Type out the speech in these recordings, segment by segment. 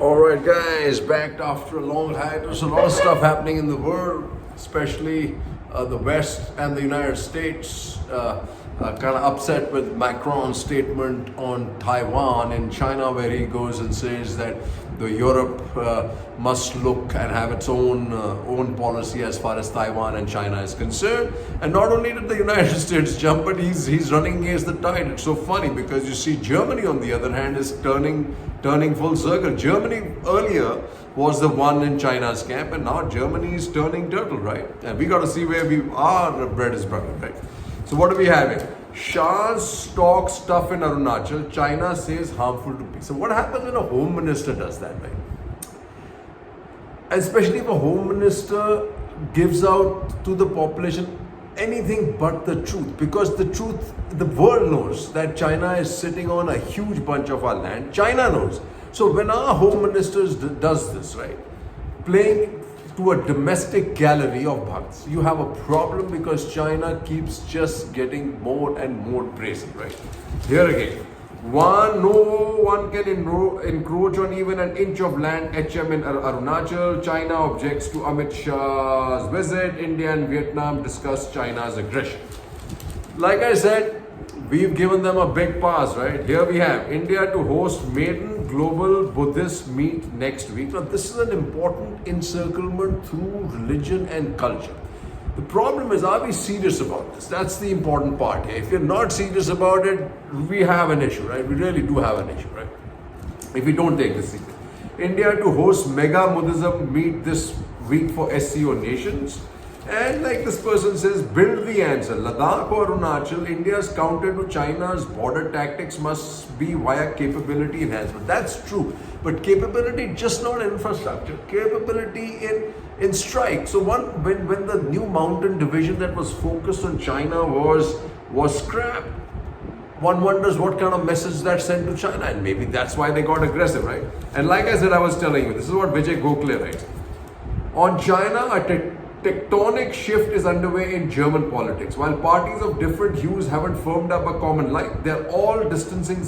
Alright guys, back after a long hiatus. A lot of stuff happening in the world, especially the West and the United States. Kind of upset with Macron's statement on Taiwan in China, where he goes and says that the Europe must look and have its own policy as far as Taiwan and China is concerned. And not only did the United States jump, but he's running against the tide. It's so funny because you see Germany, on the other hand, is turning full circle. Germany earlier was the one in China's camp, and now Germany is turning turtle, right? And we got to see where our bread is buttered, right? So what are we having? Shah's talk stuff in Arunachal. China says harmful to peace. So what happens when a home minister does that, right? Especially if a home minister gives out to the population anything but the truth, because the truth, the world knows that China is sitting on a huge bunch of our land. China knows. So when our home minister does this, right, playing to a domestic gallery of bhakts, you have a problem, because China keeps just getting more and more brazen, right? Here again, no one can encroach on even an inch of land HM in Arunachal. China objects to Amit Shah's visit. India and Vietnam discuss China's aggression. Like I said, we've given them a big pass, right? Here we have India to host maiden global Buddhist meet next week. Now, this is an important encirclement through religion and culture. The problem is, are we serious about this? That's the important part here. If you're not serious about it, we have an issue, right? We really do have an issue, right? If we don't take this seriously. India to host mega Buddhism meet this week for SCO nations. And like this person says, build the answer. Ladakh or Arunachal, India's counter to China's border tactics must be via capability enhancement. That's true. But capability just not infrastructure. Capability in strike. So when the new mountain division that was focused on China was scrapped, one wonders what kind of message that sent to China. And maybe that's why they got aggressive, right? And like I said, I was telling you, this is what Vijay Gokhale writes. On China, a tectonic shift is underway in German politics. While parties of different hues haven't formed up a common line, they're all distancing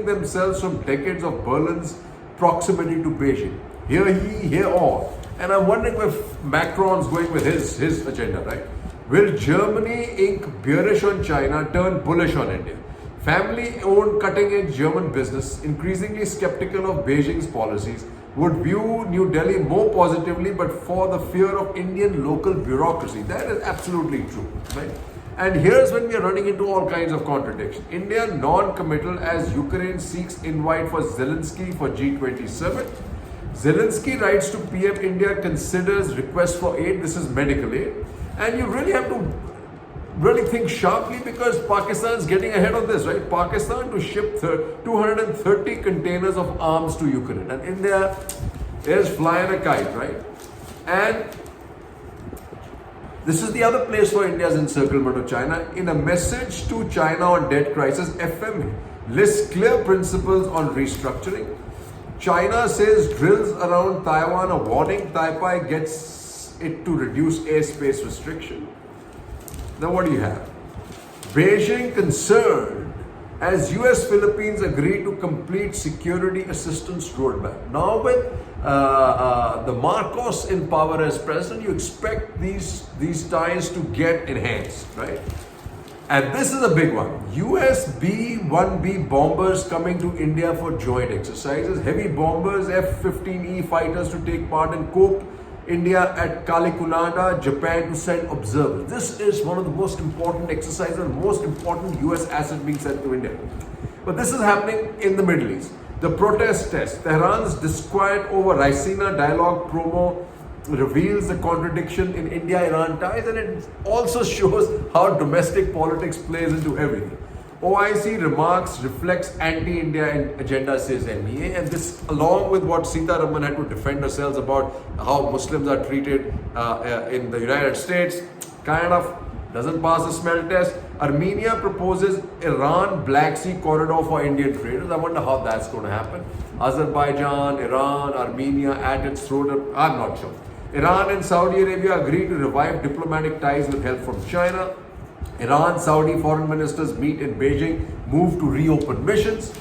themselves from decades of Berlin's proximity to Beijing. Here all. And I'm wondering if Macron's going with his agenda, right? Will Germany, Inc., bearish on China, turn bullish on India? Family-owned cutting-edge German business, increasingly skeptical of Beijing's policies, would view New Delhi more positively, but for the fear of Indian local bureaucracy. That is absolutely true, right? And here's when we are running into all kinds of contradiction. India non-committal as Ukraine seeks invite for Zelensky for G20 summit. Zelensky writes to PM, India considers request for aid. This is medical aid. And you really have to think sharply, because Pakistan is getting ahead of this, right? Pakistan to ship 230 containers of arms to Ukraine. And India is flying a kite, right? And this is the other place for India's encirclement of China. In a message to China on debt crisis, FM lists clear principles on restructuring. China says drills around Taiwan a warning. Taipei gets it to reduce airspace restriction. Now what do you have? Beijing concerned as US-Philippines agree to complete security assistance roadmap. Now with the Marcos in power as president, you expect these ties to get enhanced, right? And this is a big one. US B-1B bombers coming to India for joint exercises. Heavy bombers, F-15E fighters to take part in COPE India at Kalikunada, Japan to send observers. This is one of the most important exercises and most important US asset being sent to India. But this is happening in the Middle East. The protest test. Tehran's disquiet over Raisina dialogue promo reveals the contradiction in India-Iran ties, and it also shows how domestic politics plays into everything. OIC remarks reflects anti-India agenda, says MEA, and this, along with what Sitaraman had to defend herself about how Muslims are treated in the United States, kind of doesn't pass the smell test. Armenia proposes Iran Black Sea corridor for Indian traders. I wonder how that's going to happen. Azerbaijan, Iran, Armenia at its throat. I'm not sure. Iran and Saudi Arabia agree to revive diplomatic ties with help from China. Iran, Saudi foreign ministers meet in Beijing, move to reopen missions.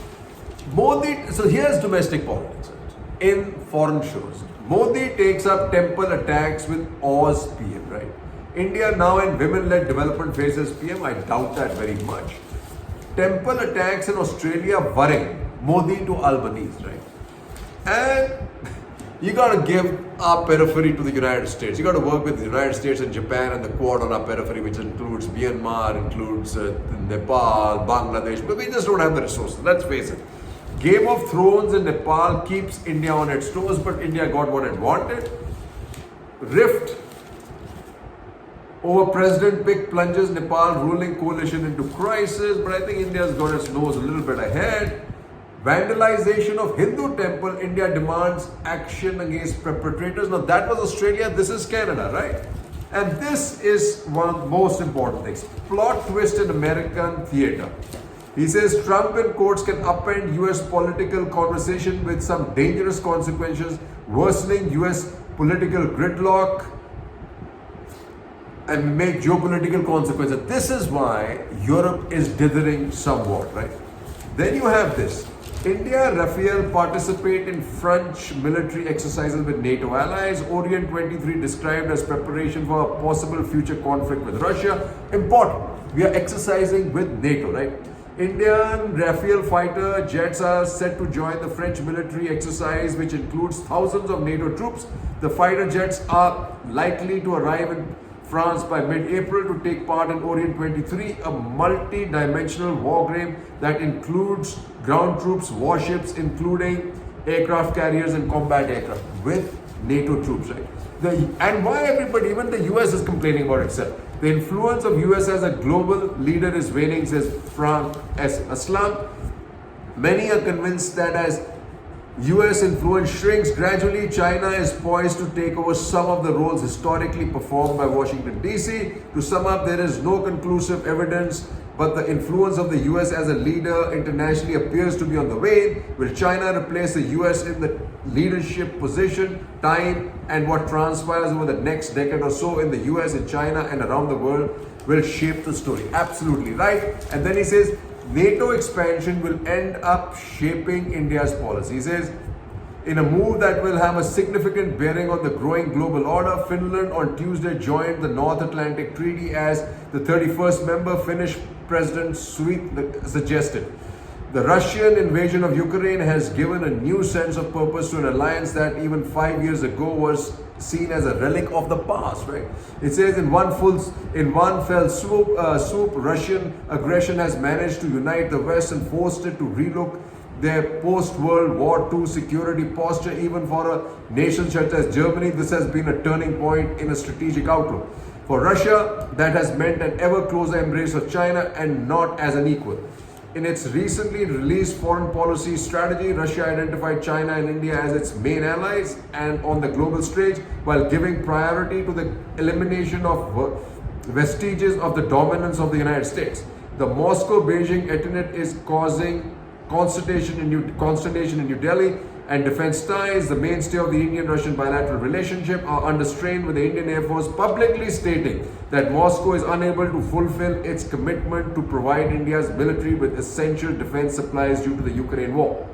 Modi, so here's domestic politics in foreign shows. Modi takes up temple attacks with Oz PM, right? India now in women-led development faces PM. I doubt that very much. Temple attacks in Australia worrying. Modi to Albanese, right? And you got to give our periphery to the United States. You got to work with the United States and Japan and the Quad on our periphery, which includes Myanmar, includes Nepal, Bangladesh. But we just don't have the resources. Let's face it. Game of Thrones in Nepal keeps India on its toes, but India got what it wanted. Rift over President pick plunges Nepal ruling coalition into crisis, but I think India's got its nose a little bit ahead. Vandalization of Hindu temple, India demands action against perpetrators. Now that was Australia, this is Canada, right? And this is one of the most important things. Plot twist in American theater. He says Trump in courts can upend US political conversation with some dangerous consequences, worsening US political gridlock and make geopolitical consequences. This is why Europe is dithering somewhat, right? Then you have this. India, Rafael participate in French military exercises with NATO allies. Orient 23 described as preparation for a possible future conflict with Russia. Important. We are exercising with NATO, right? Indian Rafael fighter jets are set to join the French military exercise, which includes thousands of NATO troops. The fighter jets are likely to arrive in France by mid-April to take part in Orient 23, a multi-dimensional war game that includes ground troops, warships, including aircraft carriers and combat aircraft with NATO troops, right? And why everybody, even the US is complaining about itself. The influence of US as a global leader is waning, says Frank S. Aslam. Many are convinced that as US influence shrinks gradually, China is poised to take over some of the roles historically performed by Washington, D.C. To sum up, there is no conclusive evidence, but the influence of the US as a leader internationally appears to be on the wane. Will China replace the US in the leadership position? Time and what transpires over the next decade or so in the US, in China, and around the world will shape the story. Absolutely right. And then he says, NATO expansion will end up shaping India's policy. He says, in a move that will have a significant bearing on the growing global order, Finland on Tuesday joined the North Atlantic Treaty as the 31st member, Finnish President suggested. The Russian invasion of Ukraine has given a new sense of purpose to an alliance that even 5 years ago was seen as a relic of the past, right? It says in one fell swoop, Russian aggression has managed to unite the West and forced it to relook their post-World War II security posture. Even for a nation such as Germany, this has been a turning point in a strategic outlook. For Russia, that has meant an ever closer embrace of China and not as an equal. In its recently released foreign policy strategy, Russia identified China and India as its main allies and on the global stage, while giving priority to the elimination of vestiges of the dominance of the United States. The Moscow-Beijing itinerary is causing consternation in New Delhi, and defense ties, the mainstay of the Indian-Russian bilateral relationship, are under strain, with the Indian Air Force publicly stating that Moscow is unable to fulfill its commitment to provide India's military with essential defense supplies due to the Ukraine war.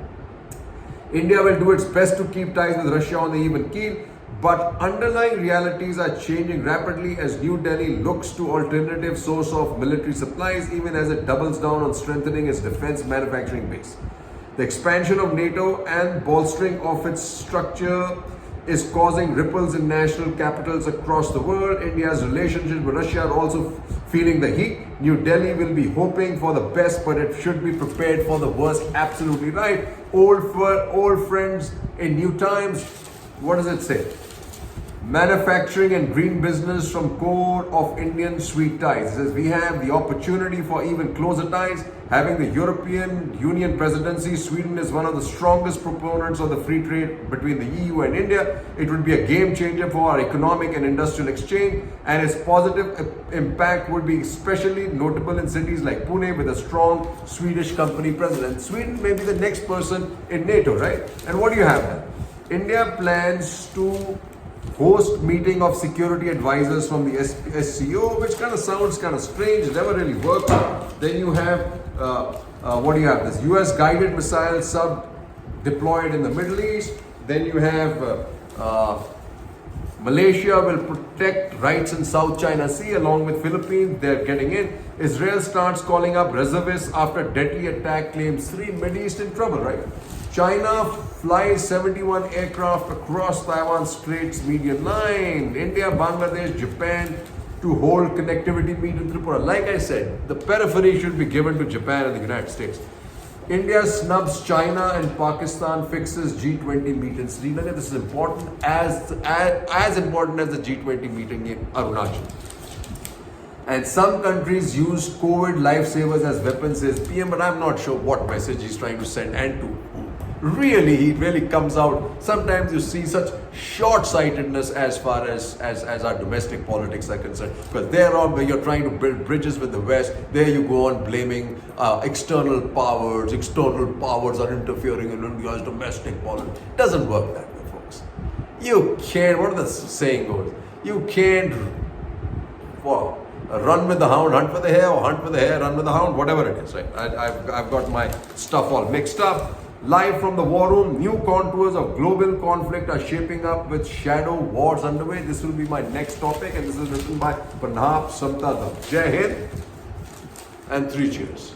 India will do its best to keep ties with Russia on the even keel, but underlying realities are changing rapidly as New Delhi looks to alternative source of military supplies, even as it doubles down on strengthening its defense manufacturing base. The expansion of NATO and bolstering of its structure is causing ripples in national capitals across the world. India's relationships with Russia are also feeling the heat. New Delhi will be hoping for the best, but it should be prepared for the worst. Absolutely right. Old friends in new times. What does it say? Manufacturing and green business from core of Indian sweet ties. It says we have the opportunity for even closer ties. Having the European Union presidency, Sweden is one of the strongest proponents of the free trade between the EU and India. It would be a game changer for our economic and industrial exchange, and its positive impact would be especially notable in cities like Pune with a strong Swedish company president. Sweden may be the next person in NATO, right? And what do you have then? India plans to host meeting of security advisors from the SCO, which kind of sounds kind of strange, never really worked. Then you have what do you have? This US guided missile sub deployed in the Middle East. Then you have Malaysia will protect rights in South China Sea along with Philippines. They're getting in. Israel starts calling up reservists after deadly attack, claims 3 Middle East in trouble, right? China flies 71 aircraft across Taiwan Straits median line. India, Bangladesh, Japan to hold connectivity meet in Tripura. Like I said, the periphery should be given to Japan and the United States. India snubs China and Pakistan fixes G20 meet in Srinagar. This is important, as important as the G20 meeting in Arunachal. And some countries use COVID lifesavers as weapons, says PM, but I'm not sure what message he's trying to send and to who. Really, he really comes out. Sometimes you see such short-sightedness as far as our domestic politics are concerned. Because there on where you're trying to build bridges with the West, there you go on blaming external powers. External powers are interfering in India's domestic politics. It doesn't work that way, folks. You can't, what the saying goes, you can't run with the hound, hunt for the hare, or hunt with the hare, run with the hound, whatever it is, right? I've got my stuff all mixed up. Live from the war room, new contours of global conflict are shaping up with shadow wars underway. This will be my next topic, and this is written by Pranab Samtadam. Jai Hind and 3 cheers.